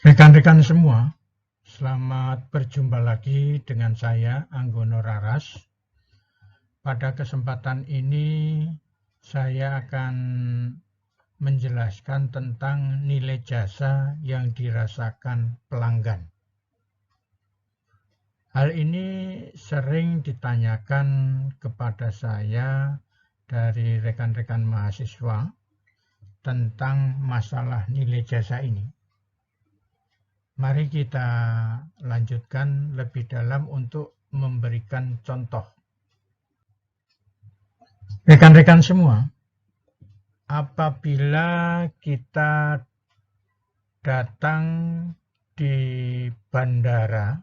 Rekan-rekan semua, selamat berjumpa lagi dengan saya, Anggono Raras. Pada kesempatan ini, saya akan menjelaskan tentang nilai jasa yang dirasakan pelanggan. Hal ini sering ditanyakan kepada saya dari rekan-rekan mahasiswa tentang masalah nilai jasa ini. Mari kita lanjutkan lebih dalam untuk memberikan contoh. Rekan-rekan semua, apabila kita datang di bandara,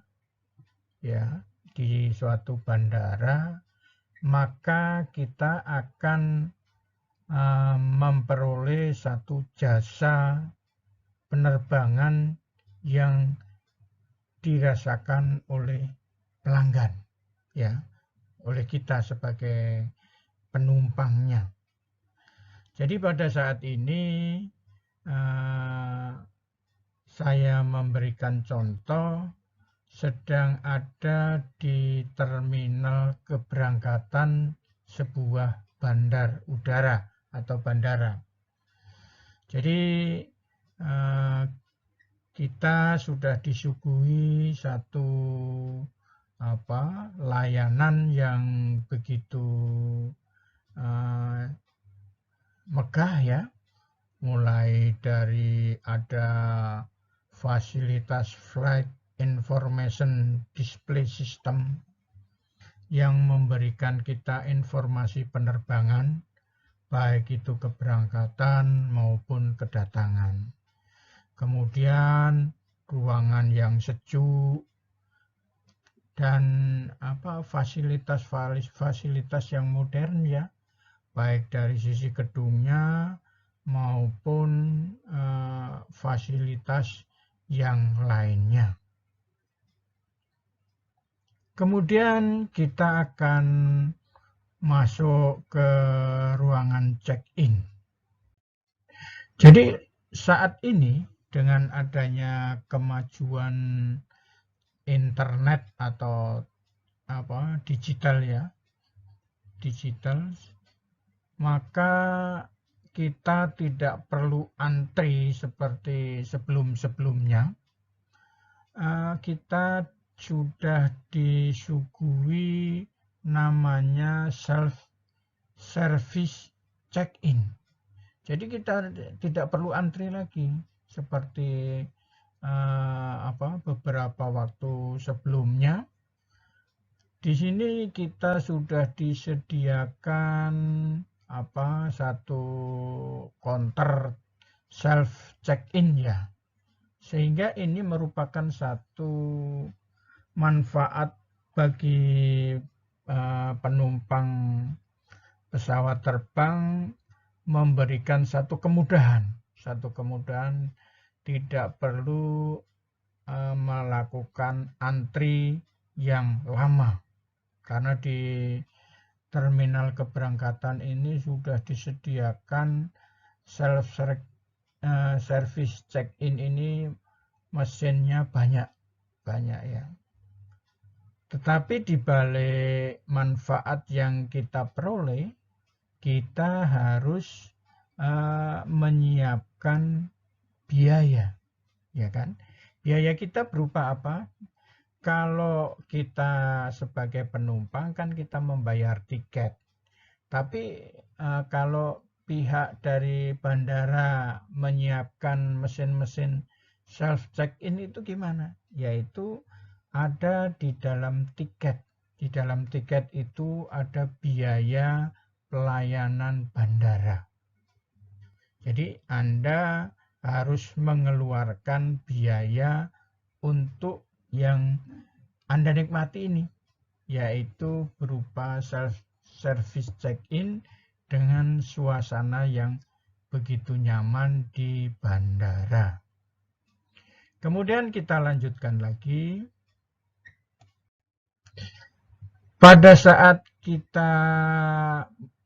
ya, di suatu bandara, maka kita akan memperoleh satu jasa penerbangan yang dirasakan oleh pelanggan, ya, oleh kita sebagai penumpangnya. Jadi pada saat ini saya memberikan contoh sedang ada di terminal keberangkatan sebuah bandar udara atau bandara. Jadi kita sudah disuguhi satu layanan yang begitu megah, ya, mulai dari ada fasilitas flight information display system yang memberikan kita informasi penerbangan, baik itu keberangkatan maupun kedatangan. Kemudian ruangan yang sejuk dan fasilitas yang modern, ya, baik dari sisi gedungnya maupun fasilitas yang lainnya. Kemudian kita akan masuk ke ruangan check-in. Jadi saat ini dengan adanya kemajuan internet atau digital, ya, maka kita tidak perlu antri seperti sebelum-sebelumnya. Kita sudah disuguhi namanya self-service check-in. Jadi kita tidak perlu antri lagi seperti beberapa waktu sebelumnya. Di sini kita sudah disediakan satu counter self check-in, ya, sehingga ini merupakan satu manfaat bagi penumpang pesawat terbang, memberikan satu kemudahan tidak perlu melakukan antri yang lama, karena di terminal keberangkatan ini sudah disediakan self-service check-in ini, mesinnya banyak, ya. Tetapi di balik manfaat yang kita peroleh, kita harus menyiapkan biaya, ya kan? Biaya kita berupa apa? Kalau kita sebagai penumpang kan kita membayar tiket. Tapi kalau pihak dari bandara menyiapkan mesin-mesin self check-in itu gimana? Yaitu ada di dalam tiket. Di dalam tiket itu ada biaya pelayanan bandara. Jadi Anda harus mengeluarkan biaya untuk yang Anda nikmati ini, yaitu berupa self-service check-in dengan suasana yang begitu nyaman di bandara. Kemudian kita lanjutkan lagi. Pada saat kita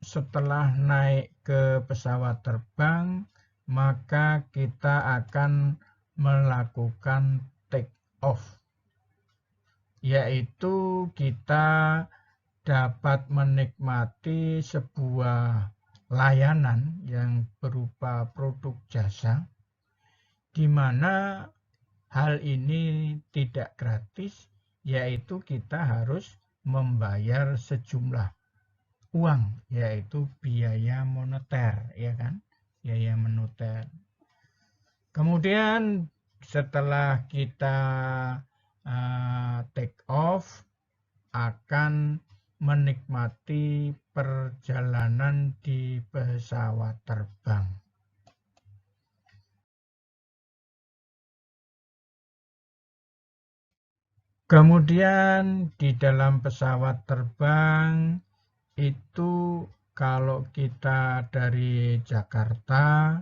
setelah naik ke pesawat terbang, maka kita akan melakukan take off, yaitu kita dapat menikmati sebuah layanan yang berupa produk jasa, di mana hal ini tidak gratis, yaitu kita harus membayar sejumlah uang, yaitu biaya moneter, ya kan? Biaya moneter. Kemudian setelah kita take off, akan menikmati perjalanan di pesawat terbang. Kemudian di dalam pesawat terbang itu kalau kita dari Jakarta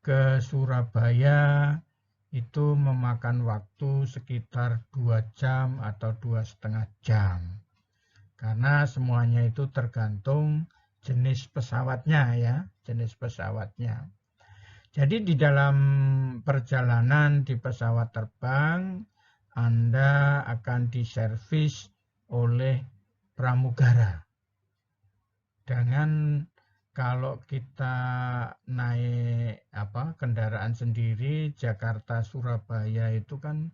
ke Surabaya itu memakan waktu sekitar 2 jam atau 2,5 jam. Karena semuanya itu tergantung jenis pesawatnya ya, jenis pesawatnya. Jadi di dalam perjalanan di pesawat terbang, Anda akan diservis oleh pramugara. Dengan kalau kita naik kendaraan sendiri Jakarta Surabaya itu kan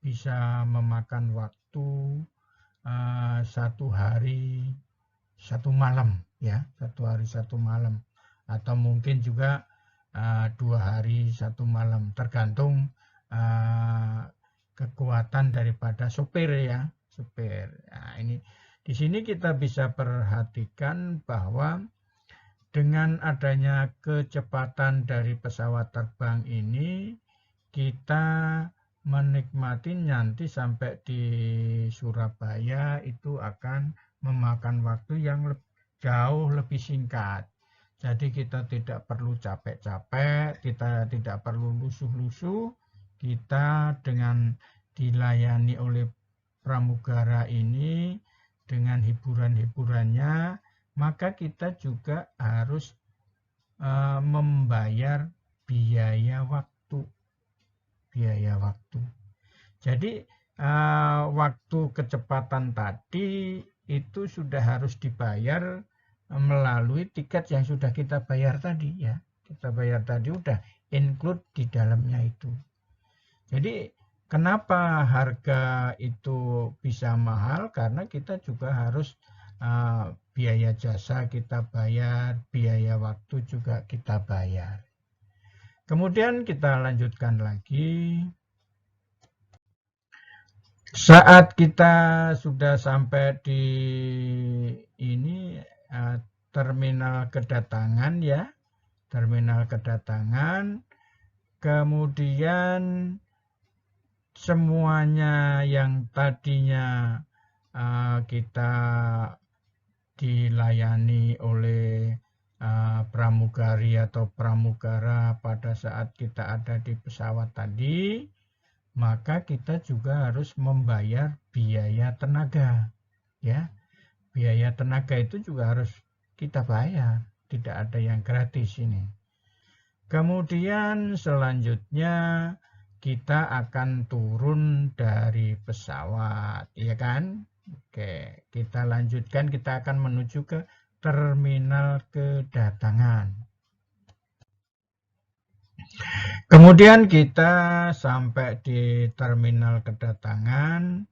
bisa memakan waktu 1 hari 1 malam ya, 1 hari 1 malam, atau mungkin juga 2 hari 1 malam, tergantung kekuatan daripada sopir ya, sopir. Nah, ini di sini kita bisa perhatikan bahwa dengan adanya kecepatan dari pesawat terbang ini, kita menikmati nanti sampai di Surabaya itu akan memakan waktu yang jauh lebih singkat. Jadi kita tidak perlu capek-capek, kita tidak perlu lusuh-lusuh, kita dengan dilayani oleh pramugara ini dengan hiburan-hiburannya, maka kita juga harus membayar biaya waktu. Jadi waktu kecepatan tadi itu sudah harus dibayar melalui tiket yang sudah kita bayar tadi ya. Kita bayar tadi udah include di dalamnya itu. Jadi kenapa harga itu bisa mahal? Karena kita juga harus biaya jasa kita bayar, biaya waktu juga kita bayar. Kemudian kita lanjutkan lagi. Saat kita sudah sampai di ini terminal kedatangan ya, terminal kedatangan, kemudian semuanya yang tadinya kita dilayani oleh pramugari atau pramugara pada saat kita ada di pesawat tadi, maka kita juga harus membayar biaya tenaga ya. Biaya tenaga itu juga harus kita bayar, tidak ada yang gratis ini. Kemudian selanjutnya kita akan turun dari pesawat, ya kan? Oke, kita lanjutkan, kita akan menuju ke terminal kedatangan. Kemudian kita sampai di terminal kedatangan,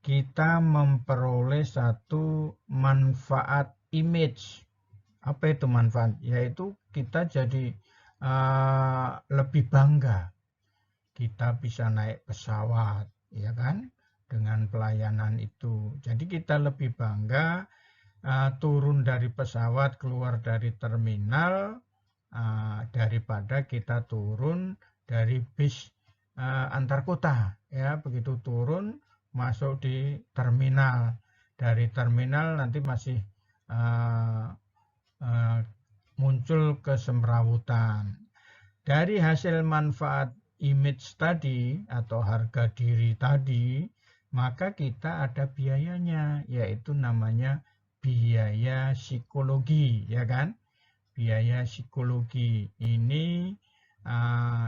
kita memperoleh satu manfaat image. Apa itu manfaat? Yaitu kita jadi lebih bangga. Kita bisa naik pesawat, ya kan? Dengan pelayanan itu. Jadi kita lebih bangga turun dari pesawat, keluar dari terminal, daripada kita turun dari bis antar kota. Ya, begitu turun masuk di terminal. Dari terminal nanti masih muncul kesemrawutan. Dari hasil manfaat image tadi atau harga diri tadi, maka kita ada biayanya, yaitu namanya biaya psikologi, ya kan? Biaya psikologi ini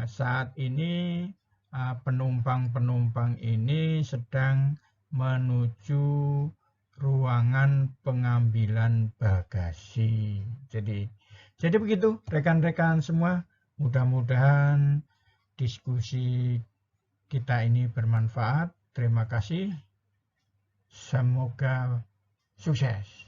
saat ini penumpang-penumpang ini sedang menuju ruangan pengambilan bagasi. Jadi begitu rekan-rekan semua, mudah-mudahan diskusi kita ini bermanfaat. Terima kasih. Semoga sukses.